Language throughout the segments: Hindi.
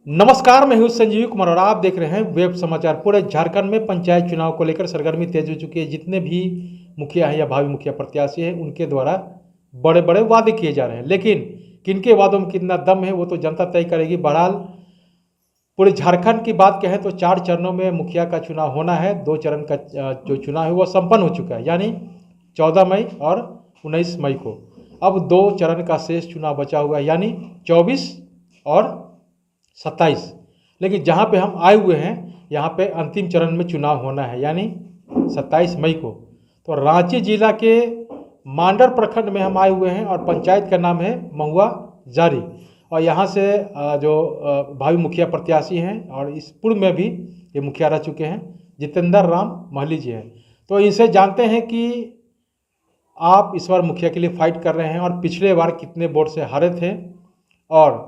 नमस्कार, मैं हूं संजीव कुमार और आप देख रहे हैं वेब समाचार। पूरे झारखंड में पंचायत चुनाव को लेकर सरगर्मी तेज हो चुकी है। जितने भी मुखिया हैं या भावी मुखिया प्रत्याशी हैं, उनके द्वारा बड़े बड़े वादे किए जा रहे हैं, लेकिन किनके वादों में कितना दम है वो तो जनता तय करेगी। बहरहाल पूरे झारखंड की बात कहें तो 4 चरणों में मुखिया का चुनाव होना है। 2 चरण का जो चुनाव है वो संपन्न हो चुका है, यानी 14 मई और 19 मई को। अब 2 चरण का शेष चुनाव बचा हुआ है, यानी 24 और 27। लेकिन जहाँ पे हम आए हुए हैं, यहाँ पे अंतिम चरण में चुनाव होना है, यानी 27 मई को। तो रांची जिला के मांडर प्रखंड में हम आए हुए हैं और पंचायत का नाम है महुआ जारी। और यहाँ से जो भावी मुखिया प्रत्याशी हैं और इस पूर्व में भी ये मुखिया रह चुके हैं, जितेंद्र राम महली जी हैं। तो इनसे जानते हैं कि आप इस बार मुखिया के लिए फाइट कर रहे हैं और पिछले बार कितने वोट से हारे थे, और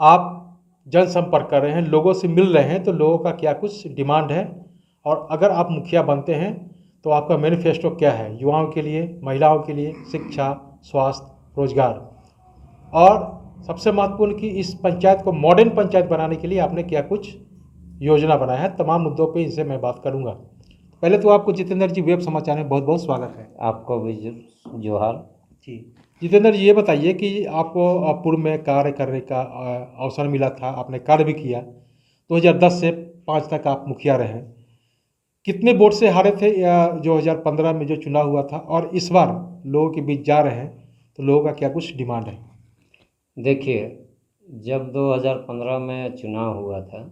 आप जनसंपर्क कर रहे हैं, लोगों से मिल रहे हैं, तो लोगों का क्या कुछ डिमांड है, और अगर आप मुखिया बनते हैं तो आपका मैनिफेस्टो क्या है युवाओं के लिए, महिलाओं के लिए, शिक्षा, स्वास्थ्य, रोजगार, और सबसे महत्वपूर्ण कि इस पंचायत को मॉडर्न पंचायत बनाने के लिए आपने क्या कुछ योजना बनाया है। तमाम मुद्दों पे इनसे मैं बात करूंगा। पहले तो आपको जितेंद्र जी वेब समाचार में बहुत बहुत स्वागत है। आपको भी जोहार जी जितेंद्र जी, ये बताइए कि आपको पूर्व में कार्य करने का अवसर मिला था, आपने कार्य भी किया। 2010 से 5 तक आप मुखिया रहे। कितने वोट से हारे थे या 2015 में जो चुनाव हुआ था, और इस बार लोगों के बीच जा रहे हैं तो लोगों का क्या कुछ डिमांड है? देखिए, जब 2015 में चुनाव हुआ था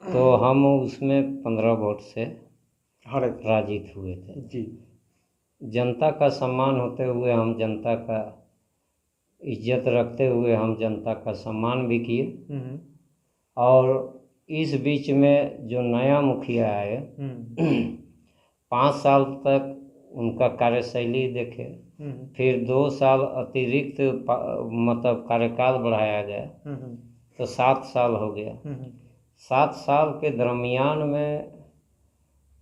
तो हम उसमें 15 वोट से हारे पराजित हुए थे जी। जनता का सम्मान होते हुए, हम जनता का इज्जत रखते हुए हम जनता का सम्मान भी किए। और इस बीच में जो नया मुखिया आए 5 साल तक उनका कार्यशैली देखे, फिर 2 साल अतिरिक्त मतलब कार्यकाल बढ़ाया गया तो 7 साल हो गया। 7 साल के दरमियान में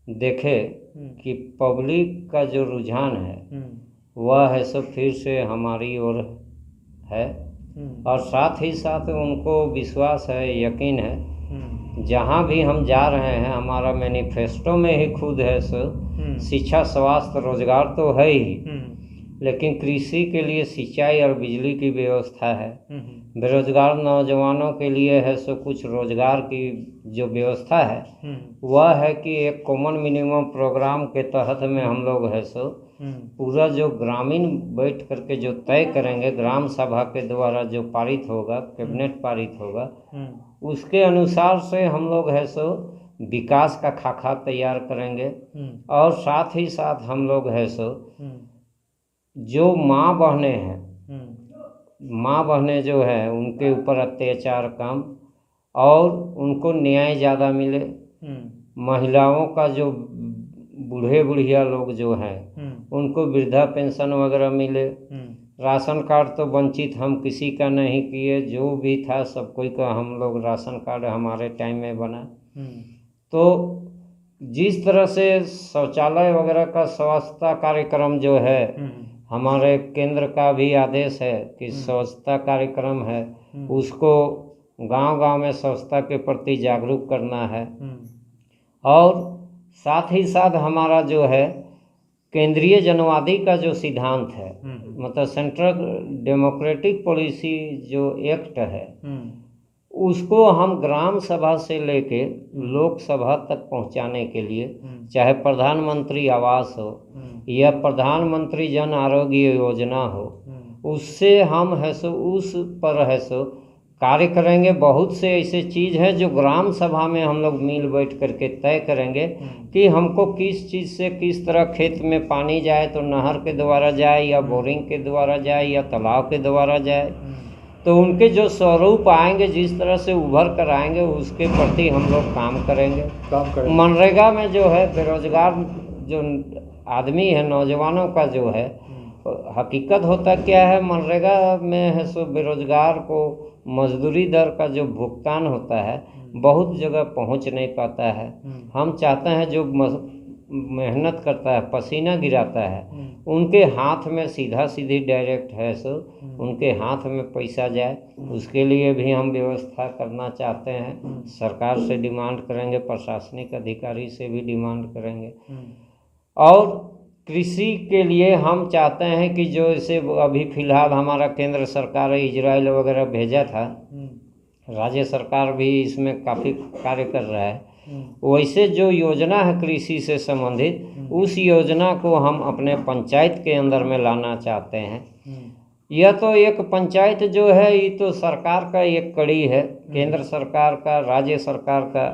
देखे कि पब्लिक का जो रुझान है वह है सो फिर से हमारी ओर है, और साथ ही साथ उनको विश्वास है, यकीन है। जहाँ भी हम जा रहे हैं, हमारा मैनिफेस्टो में ही खुद है सो शिक्षा, स्वास्थ्य, रोजगार तो है ही, लेकिन कृषि के लिए सिंचाई और बिजली की व्यवस्था है। बेरोजगार नौजवानों के लिए है सो कुछ रोजगार की जो व्यवस्था है वह है कि एक कॉमन मिनिमम प्रोग्राम के तहत में हम लोग है सो पूरा जो ग्रामीण बैठ करके जो तय करेंगे, ग्राम सभा के द्वारा जो पारित होगा, कैबिनेट पारित होगा, उसके अनुसार से हम लोग है सो विकास का खाका तैयार करेंगे। और साथ ही साथ हम लोग है सो जो माँ बहनें हैं, माँ बहनें जो है उनके ऊपर अत्याचार कम और उनको न्याय ज़्यादा मिले। महिलाओं का जो बूढ़े बुढ़िया लोग जो हैं उनको वृद्धा पेंशन वगैरह मिले। राशन कार्ड तो वंचित हम किसी का नहीं किए, जो भी था सब कोई का हम लोग राशन कार्ड हमारे टाइम में बना। तो जिस तरह से शौचालय वगैरह का स्वच्छता कार्यक्रम जो है, हमारे केंद्र का भी आदेश है कि स्वच्छता कार्यक्रम है, उसको गांव-गांव में स्वच्छता के प्रति जागरूक करना है। और साथ ही साथ हमारा जो है केंद्रीय जनवादी का जो सिद्धांत है, मतलब सेंट्रल डेमोक्रेटिक पॉलिसी जो एक्ट है, उसको हम ग्राम सभा से लेके लोकसभा तक पहुंचाने के लिए, चाहे प्रधानमंत्री आवास हो या प्रधानमंत्री जन आरोग्य योजना हो, उससे हम है सो उस पर है सो कार्य करेंगे। बहुत से ऐसे चीज़ है जो ग्राम सभा में हम लोग मिल बैठ करके तय करेंगे कि हमको किस चीज़ से किस तरह खेत में पानी जाए, तो नहर के द्वारा जाए या बोरिंग के द्वारा जाए या तालाब के द्वारा जाए, तो उनके जो स्वरूप आएंगे, जिस तरह से उभर कर आएंगे, उसके प्रति हम लोग काम करेंगे। मनरेगा में जो है बेरोजगार जो आदमी है, नौजवानों का जो है हकीकत होता क्या है, मनरेगा में है सो बेरोजगार को मजदूरी दर का जो भुगतान होता है बहुत जगह पहुंच नहीं पाता है। हम चाहते हैं जो मेहनत करता है, पसीना गिराता है, उनके हाथ में सीधा सीधी डायरेक्ट है सो उनके हाथ में पैसा जाए, उसके लिए भी हम व्यवस्था करना चाहते हैं। सरकार से डिमांड करेंगे, प्रशासनिक अधिकारी से भी डिमांड करेंगे। और कृषि के लिए हम चाहते हैं कि जो इसे अभी फ़िलहाल हमारा केंद्र सरकार इजराइल वगैरह भेजा था, राज्य सरकार भी इसमें काफ़ी कार्य कर रहा है, वैसे जो योजना है कृषि से संबंधित, उस योजना को हम अपने पंचायत के अंदर में लाना चाहते हैं। यह तो एक पंचायत जो है, ये तो सरकार का एक कड़ी है, केंद्र सरकार का, राज्य सरकार का,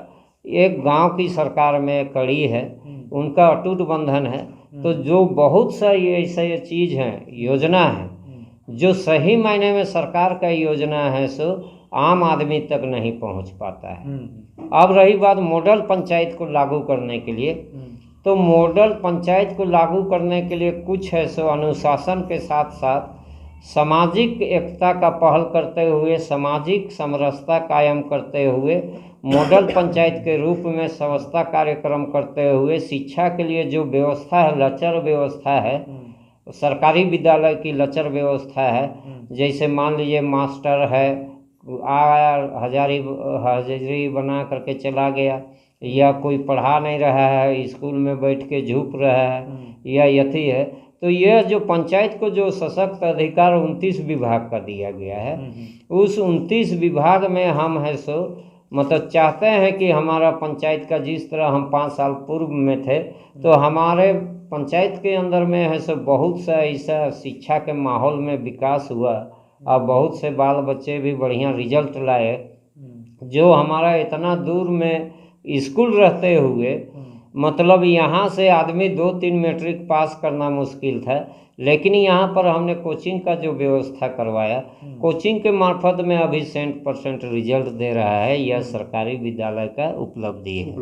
एक गांव की सरकार में कड़ी है, उनका अटूट बंधन है। तो जो बहुत सा ये ऐसे चीज़ हैं, योजना है, जो सही मायने में सरकार का योजना है, सो आम आदमी तक नहीं पहुंच पाता है। अब रही बात मॉडल पंचायत को लागू करने के लिए, तो मॉडल पंचायत को लागू करने के लिए कुछ है सो अनुशासन के साथ साथ सामाजिक एकता का पहल करते हुए, सामाजिक समरसता कायम करते हुए, मॉडल पंचायत के रूप में व्यवस्था कार्यक्रम करते हुए, शिक्षा के लिए जो व्यवस्था है, लचर व्यवस्था है, सरकारी विद्यालय की लचर व्यवस्था है, जैसे मान लीजिए मास्टर है, आया हाजिरी बना करके चला गया, या कोई पढ़ा नहीं रहा है, स्कूल में बैठ के झूप रहा है, या यथी है, तो यह जो पंचायत को जो सशक्त अधिकार 29 विभाग का दिया गया है, उस 29 विभाग में हम है सो मतलब चाहते हैं कि हमारा पंचायत का, जिस तरह हम 5 साल पूर्व में थे, तो हमारे पंचायत के अंदर में है सो बहुत सा ऐसा शिक्षा के माहौल में विकास हुआ, और बहुत से बाल बच्चे भी बढ़िया रिजल्ट लाए। जो हमारा इतना दूर में स्कूल रहते हुए, मतलब यहाँ से आदमी 2-3 मैट्रिक पास करना मुश्किल था, लेकिन यहाँ पर हमने कोचिंग का जो व्यवस्था करवाया, कोचिंग के मार्फत में अभी 100% रिजल्ट दे रहा है, यह सरकारी विद्यालय का उपलब्धि है।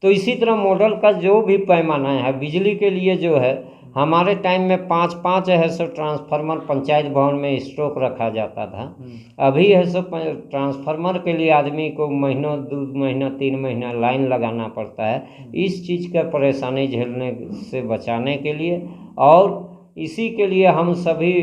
तो इसी तरह मॉडल का जो भी पैमाना है, बिजली के लिए जो है, हमारे टाइम में 5-5 है सो ट्रांसफार्मर पंचायत भवन में स्टॉक रखा जाता था। अभी है सो ट्रांसफार्मर के लिए आदमी को महीनों 2 महीना 3 महीना लाइन लगाना पड़ता है। इस चीज़ का परेशानी झेलने से बचाने के लिए, और इसी के लिए हम सभी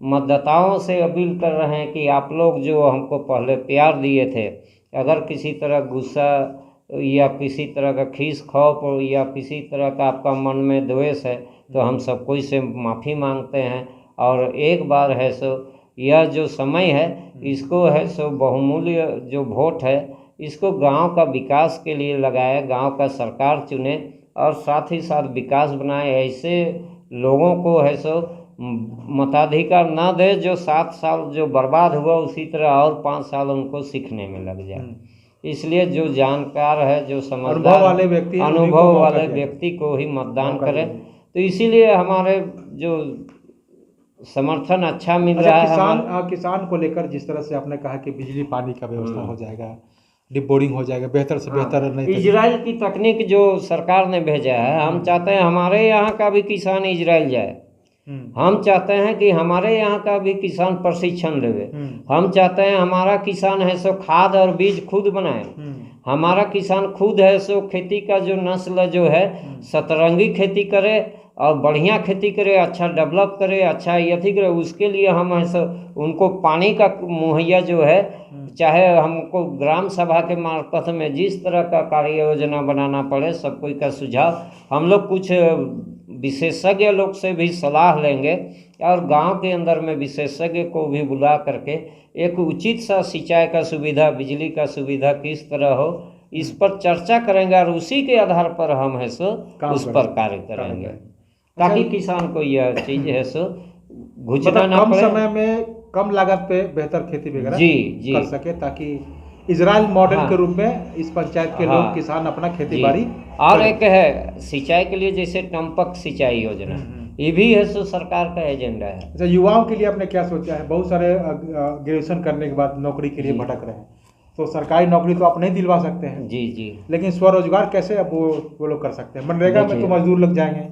मतदाताओं से अपील कर रहे हैं कि आप लोग जो हमको पहले प्यार दिए थे, अगर किसी तरह गुस्सा या किसी तरह का खीस खौफ या किसी तरह का आपका मन में द्वेष है, तो हम सब कोई से माफ़ी मांगते हैं। और एक बार है सो यह जो समय है, इसको है सो बहुमूल्य जो वोट है, इसको गांव का विकास के लिए लगाए, गांव का सरकार चुने, और साथ ही साथ विकास बनाए। ऐसे लोगों को है सो मताधिकार ना दे जो 7 साल जो बर्बाद हुआ, उसी तरह और 5 साल उनको सीखने में लग जाए। इसलिए जो जानकार है, जो समझदार अनुभव वाले व्यक्ति को ही मतदान करें। तो इसीलिए हमारे जो समर्थन अच्छा मिल रहा है। किसान को लेकर जिस तरह से आपने कहा कि बिजली पानी का व्यवस्था हो जाएगा, डिप बोरिंग हो जाएगा, बेहतर से बेहतर नहीं, इजराइल की तकनीक जो सरकार ने भेजा है, हम चाहते हैं हमारे यहाँ का भी किसान इजराइल जाए। हम चाहते हैं कि हमारे यहाँ का भी किसान प्रशिक्षण लेवे। हम चाहते हैं हमारा किसान है सो खाद और बीज खुद बनाए। हमारा किसान खुद है सो खेती का जो नस्ल जो है, सतरंगी खेती करे और बढ़िया खेती करे, अच्छा डेवलप करे, अच्छा यथी करे। उसके लिए हम है सो उनको पानी का मुहैया जो है, चाहे हमको ग्राम सभा के मार्फत में जिस तरह का कार्य योजना बनाना पड़े, सब कोई का सुझाव हम लोग कुछ विशेषज्ञ लोग से भी सलाह लेंगे, और गांव के अंदर में विशेषज्ञ को भी बुला करके एक उचित सा सिंचाई का सुविधा, बिजली का सुविधा किस तरह हो, इस पर चर्चा करेंगे, और उसी के आधार पर हम है सो उस पर कार्य करेंगे, ताकि किसान को यह चीज़ है सो घुसना ना पड़े। कम समय में कम लागत पे बेहतर खेती वगैरह जी कर सके, ताकि इजराइल मॉडल के रूप में इस पंचायत के लोग किसान अपना खेती बाड़ी। और एक है सिंचाई के लिए जैसे टपक सिंचाई योजना, ये भी है सो सरकार का एजेंडा है। अच्छा, युवाओं के लिए आपने क्या सोचा है? बहुत सारे ग्रेजुएशन करने के बाद नौकरी के लिए भटक रहे हैं, तो सरकारी नौकरी तो आप नहीं दिलवा सकते हैं। जी। लेकिन स्वरोजगार कैसे अब वो लोग कर सकते हैं? मनरेगा में तो मजदूर लग जाएंगे।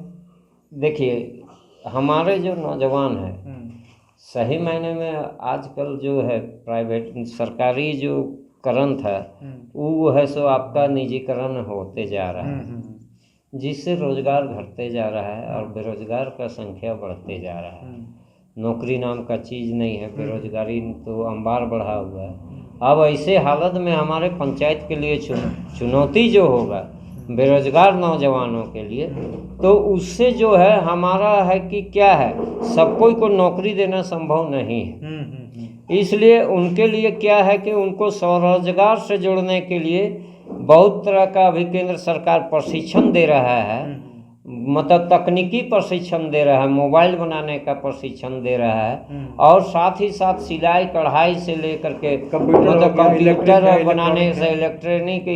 देखिए, हमारे जो नौजवान हैं, सही मायने में आजकल जो है प्राइवेट सरकारी जो करण था, वो है सो आपका निजीकरण होते जा रहा है। जिससे रोजगार घटते जा रहा है और बेरोजगार का संख्या बढ़ते जा रहा है। नौकरी नाम का चीज़ नहीं है, बेरोजगारी तो अंबार बढ़ा हुआ है। अब ऐसे हालत में हमारे पंचायत के लिए चुनौती जो होगा बेरोजगार नौजवानों के लिए, तो उससे जो है हमारा है कि क्या है, सब कोई को नौकरी देना संभव नहीं है। इसलिए उनके लिए क्या है कि उनको स्वरोजगार से जोड़ने के लिए बहुत तरह का अभी केंद्र सरकार प्रशिक्षण दे रहा है, मतलब तकनीकी प्रशिक्षण दे रहा है, मोबाइल बनाने का प्रशिक्षण दे रहा है, और साथ ही साथ सिलाई कढ़ाई से लेकर के मतलब कंप्यूटर बनाने से इलेक्ट्रॉनिक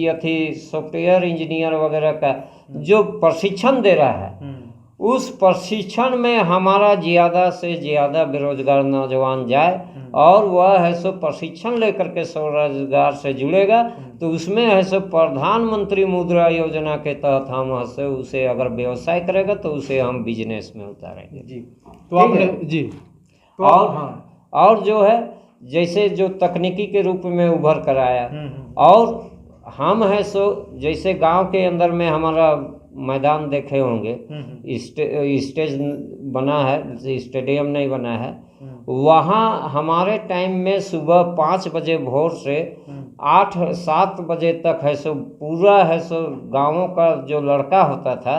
यथी सॉफ्टवेयर इंजीनियर वगैरह का जो प्रशिक्षण दे रहा है, उस प्रशिक्षण में हमारा ज़्यादा से ज़्यादा बेरोजगार नौजवान जाए और वह है सो प्रशिक्षण लेकर के स्वरोजगार से जुड़ेगा, तो उसमें है सो प्रधानमंत्री मुद्रा योजना के तहत हम है सो उसे अगर व्यवसाय करेगा तो उसे हम बिजनेस में उतारेंगे जी। तो आपने जी तो और जो है जैसे जो तकनीकी के रूप में उभर कर आया, और हम है सो जैसे गांव के अंदर में हमारा मैदान देखे होंगे, स्टेज बना है, स्टेडियम नहीं बना है, वहाँ हमारे टाइम में सुबह 5 बजे भोर से 8-7 बजे तक है सो पूरा है सो गाँवों का जो लड़का होता था,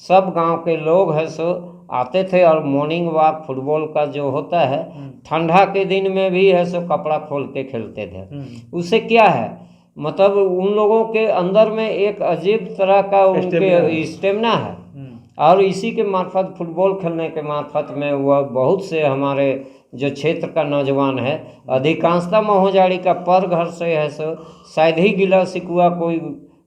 सब गांव के लोग है सो आते थे और मॉर्निंग वॉक फुटबॉल का जो होता है, ठंडा के दिन में भी है सो कपड़ा खोल के खेलते थे। उससे क्या है, मतलब उन लोगों के अंदर में एक अजीब तरह का उनके स्टेमिना है, और इसी के मार्फत फुटबॉल खेलने के मार्फत में वह बहुत से हमारे जो क्षेत्र का नौजवान है, अधिकांशतः महोजाड़ी का पर घर से है सो शायद ही गिला सिकुआ कोई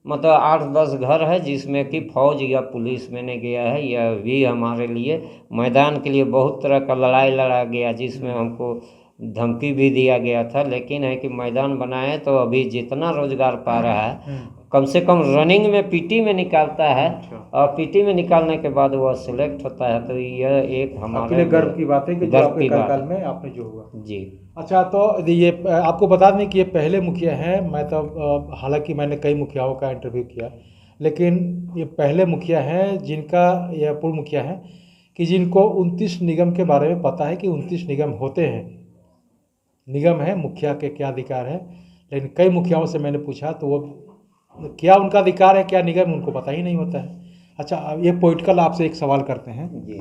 मतलब 8-10 घर है जिसमें कि फौज या पुलिस में नहीं गया है। यह भी हमारे लिए मैदान के लिए बहुत तरह का लड़ाई लड़ा गया, जिसमें हमको धमकी भी दिया गया था, लेकिन है कि मैदान बनाए तो अभी जितना रोजगार पा रहा है, कम से कम रनिंग में पीटी में निकालता है, और पीटी में निकालने के बाद वह सिलेक्ट होता है, तो यह एक हमारे गर्व की बात है कि जो आपके कार्यकाल में आपने जो हुआ। जी। अच्छा, तो ये आपको बता दें कि ये पहले मुखिया हैं। मैं तो हालांकि मैंने कई मुखियाओं का इंटरव्यू किया, लेकिन ये पहले मुखिया हैं जिनका, यह पूर्व मुखिया हैं कि जिनको 29 निगम के बारे में पता है कि 29 निगम होते हैं। निगम है, मुखिया के क्या अधिकार है, लेकिन कई मुखियाओं से मैंने पूछा तो वो क्या उनका अधिकार है, क्या निगम, उनको पता ही नहीं होता है। अच्छा, ये पॉलिटिकल आपसे एक सवाल करते हैं जी।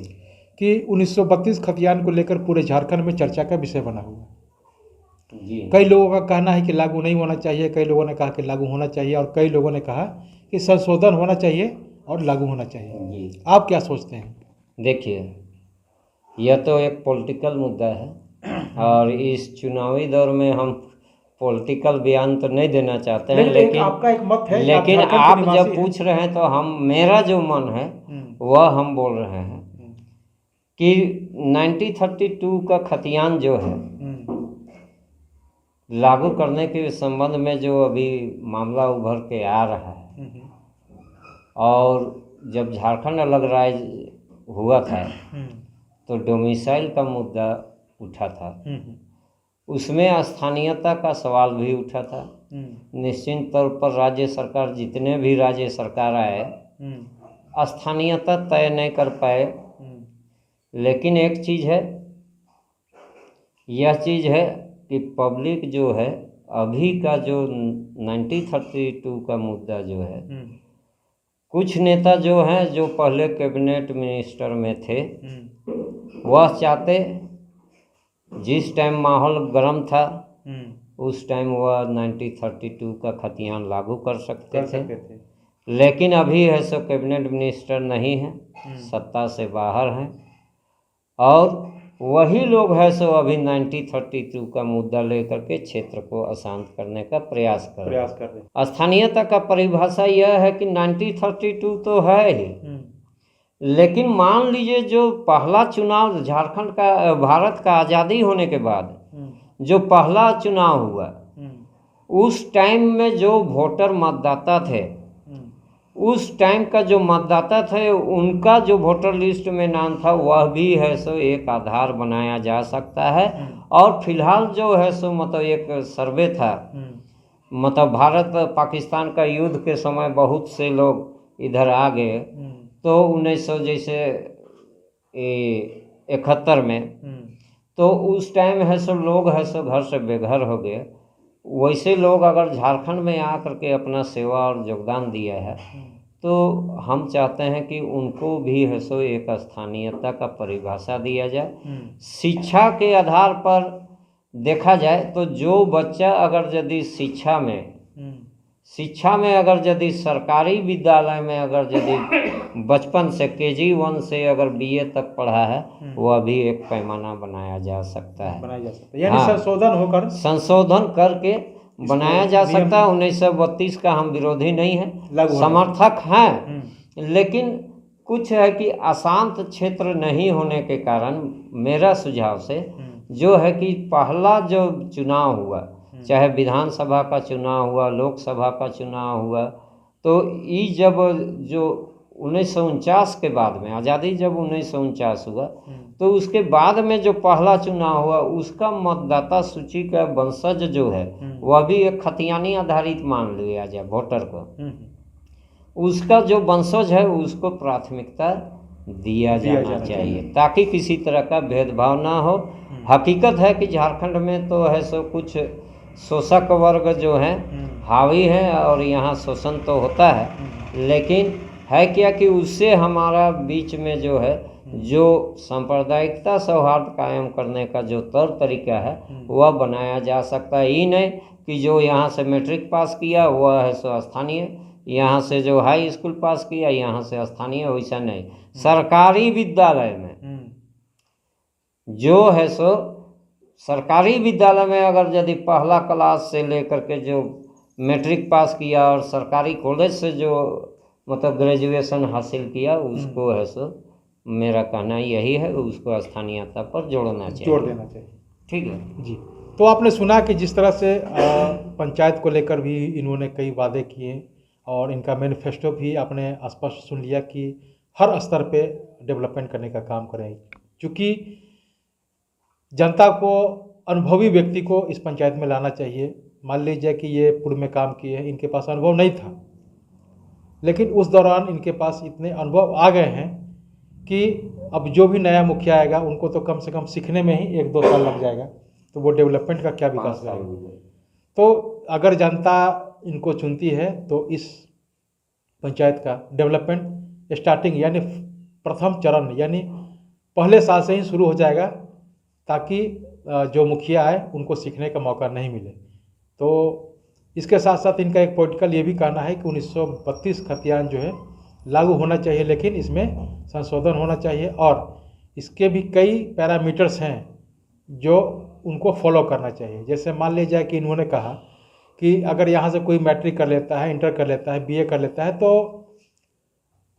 कि 1932 खतियान को लेकर पूरे झारखंड में चर्चा का विषय बना हुआ है। जी। कई लोगों का कहना है कि लागू नहीं होना चाहिए, कई लोगों ने कहा कि लागू होना चाहिए, और कई लोगों ने कहा कि संशोधन होना चाहिए और लागू होना चाहिए। जी। आप क्या सोचते हैं? देखिए, यह तो एक पॉलिटिकल मुद्दा है, और इस चुनावी दौर में हम पॉलिटिकल बयान तो नहीं देना चाहते हैं, लेकिन आपका एक मत है, लेकिन आप जब पूछ रहे हैं तो हम, मेरा जो मन है वह हम बोल रहे हैं कि 1932 का खतियान जो है लागू करने के संबंध में जो अभी मामला उभर के आ रहा है, और जब झारखंड अलग राज्य हुआ था तो डोमिसाइल का मुद्दा उठा था, उसमें स्थानीयता का सवाल भी उठा था। निश्चित तौर पर राज्य सरकार, जितने भी राज्य सरकार आए, स्थानीयता तय नहीं कर पाए, लेकिन एक चीज़ है, यह चीज़ है कि पब्लिक जो है अभी का जो 1932 का मुद्दा जो है, कुछ नेता जो हैं जो पहले कैबिनेट मिनिस्टर में थे, वह चाहते, जिस टाइम माहौल गर्म था उस टाइम वह 1932 का खतियान लागू कर सकते थे। लेकिन अभी है सो कैबिनेट मिनिस्टर नहीं है, सत्ता से बाहर हैं, और वही लोग है सो अभी 1932 का मुद्दा लेकर के क्षेत्र को अशांत करने का प्रयास कर रहे हैं। स्थानीयता का परिभाषा यह है कि 1932 तो है ही, लेकिन मान लीजिए जो पहला चुनाव झारखंड का, भारत का आज़ादी होने के बाद जो पहला चुनाव हुआ, उस टाइम में जो वोटर मतदाता थे, उस टाइम का जो मतदाता थे, उनका जो वोटर लिस्ट में नाम था वह भी है सो एक आधार बनाया जा सकता है। और फिलहाल जो है सो मतलब एक सर्वे था, मतलब भारत पाकिस्तान का युद्ध के समय बहुत से लोग इधर आ गए तो 1900 जैसे 71 में, तो उस टाइम है सो लोग है सो घर से बेघर हो गए। वैसे लोग अगर झारखंड में आकर के अपना सेवा और योगदान दिया है तो हम चाहते हैं कि उनको भी है सो एक स्थानीयता का परिभाषा दिया जाए। शिक्षा के आधार पर देखा जाए तो जो बच्चा अगर यदि शिक्षा में अगर यदि सरकारी विद्यालय में अगर यदि बचपन से KG 1 से अगर BA तक पढ़ा है, वह भी एक पैमाना बनाया जा सकता है, यानी संशोधन करके बनाया जा सकता है। 1932 का हम विरोधी नहीं है, समर्थक हैं, लेकिन कुछ है कि अशांत क्षेत्र नहीं होने के कारण मेरा सुझाव से जो है कि पहला जो चुनाव हुआ, चाहे विधानसभा का चुनाव हुआ, लोकसभा का चुनाव हुआ, तो ये जब जो 1949 के बाद में आज़ादी जब 1949 हुआ, तो उसके बाद में जो पहला चुनाव हुआ उसका मतदाता सूची का वंशज जो है वह भी एक खतियानी आधारित मान लिया जाए वोटर को, उसका जो वंशज है उसको प्राथमिकता दिया जाना चाहिए ताकि किसी तरह का भेदभाव ना हो। हकीकत है कि झारखंड में तो है सो कुछ शोषक वर्ग जो हैं हावी हैं और यहाँ शोषण तो होता है, लेकिन है क्या कि उससे हमारा बीच में जो है जो सांप्रदायिकता सौहार्द कायम करने का जो तौर तरीका है वह बनाया जा सकता है। ये नहीं कि जो यहाँ से मैट्रिक पास किया वह है सो स्थानीय, यहाँ से जो हाई स्कूल पास किया यहाँ से स्थानीय, वैसा नहीं। सरकारी विद्यालय में जो है सो सरकारी विद्यालय में अगर यदि पहला क्लास से लेकर के जो मैट्रिक पास किया और सरकारी कॉलेज से जो मतलब ग्रेजुएशन हासिल किया उसको है सो मेरा कहना यही है, उसको स्थानीयता पर जोड़ देना चाहिए। ठीक है जी। तो आपने सुना कि जिस तरह से पंचायत को लेकर भी इन्होंने कई वादे किए और इनका मैनिफेस्टो भी आपने स्पष्ट सुन लिया कि हर स्तर पे डेवलपमेंट करने का काम करें। चूँकि जनता को, अनुभवी व्यक्ति को इस पंचायत में लाना चाहिए। मान लीजिए कि ये पूर्व में काम किए हैं, इनके पास अनुभव नहीं था, लेकिन उस दौरान इनके पास इतने अनुभव आ गए हैं कि अब जो भी नया मुखिया आएगा उनको तो कम से कम सीखने में ही 1-2 साल लग जाएगा, तो वो डेवलपमेंट का क्या विकास करेगा। तो अगर जनता इनको चुनती है तो इस पंचायत का डेवलपमेंट स्टार्टिंग यानी प्रथम चरण यानी पहले साल से ही शुरू हो जाएगा, ताकि जो मुखिया आए उनको सीखने का मौका नहीं मिले। तो इसके साथ साथ इनका एक पॉलिटिकल ये भी कहना है कि 1932 खतियान जो है लागू होना चाहिए, लेकिन इसमें संशोधन होना चाहिए और इसके भी कई पैरामीटर्स हैं जो उनको फॉलो करना चाहिए। जैसे मान लीजिए कि इन्होंने कहा कि अगर यहाँ से कोई मैट्रिक कर लेता है, इंटर कर लेता है, BA कर लेता है तो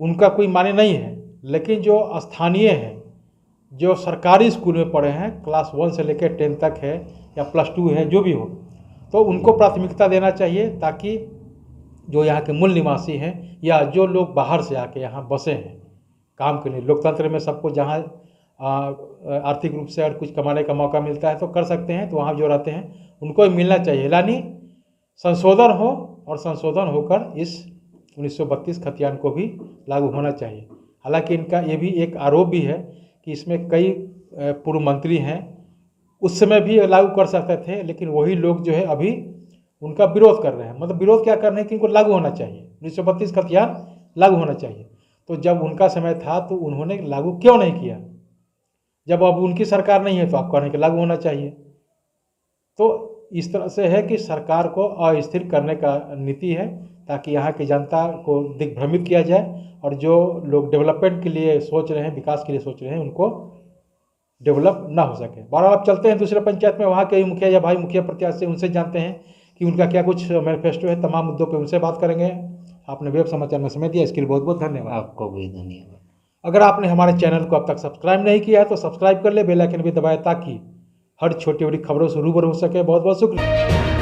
उनका कोई माने नहीं है, लेकिन जो स्थानीय हैं, जो सरकारी स्कूल में पढ़े हैं, क्लास 1 से लेकर 10 तक है या +2 है, जो भी हो, तो उनको प्राथमिकता देना चाहिए, ताकि जो यहाँ के मूल निवासी हैं या जो लोग बाहर से आके यहाँ बसे हैं काम के लिए, लोकतंत्र में सबको जहाँ आर्थिक रूप से और कुछ कमाने का मौका मिलता है तो कर सकते हैं, तो वहाँ जो रहते हैं उनको भी मिलना चाहिए। यानी संशोधन हो और संशोधन होकर इस 1932 खतियान को भी लागू होना चाहिए। हालांकि इनका ये भी एक आरोप भी है कि इसमें कई पूर्व मंत्री हैं, उस समय भी लागू कर सकते थे, लेकिन वही लोग जो है अभी उनका विरोध कर रहे हैं। मतलब विरोध क्या कर रहे हैं कि इनको लागू होना चाहिए, 1932 खतियान लागू होना चाहिए। तो जब उनका समय था तो उन्होंने लागू क्यों नहीं किया? जब अब उनकी सरकार नहीं है तो आप कह रहे हैं कि लागू होना चाहिए। तो इस तरह से है कि सरकार को अस्थिर करने का नीति है, ताकि यहाँ की जनता को दिग्भ्रमित किया जाए और जो लोग डेवलपमेंट के लिए सोच रहे हैं, विकास के लिए सोच रहे हैं, उनको डेवलप ना हो सके। बहरहाल आप चलते हैं दूसरे पंचायत में, वहाँ के मुखिया या भाई मुखिया प्रत्याशी, उनसे जानते हैं कि उनका क्या कुछ मैनिफेस्टो है। तमाम मुद्दों पे उनसे बात करेंगे। आपने वेब समाचार में समय दिया, इसके लिए बहुत बहुत धन्यवाद। आपको भी धन्यवाद। अगर आपने हमारे चैनल को अब तक सब्सक्राइब नहीं किया है तो सब्सक्राइब कर ले, बेल आइकन भी दबाएं ताकि हर छोटी बड़ी खबरों से रूबरू हो सके। बहुत बहुत शुक्रिया।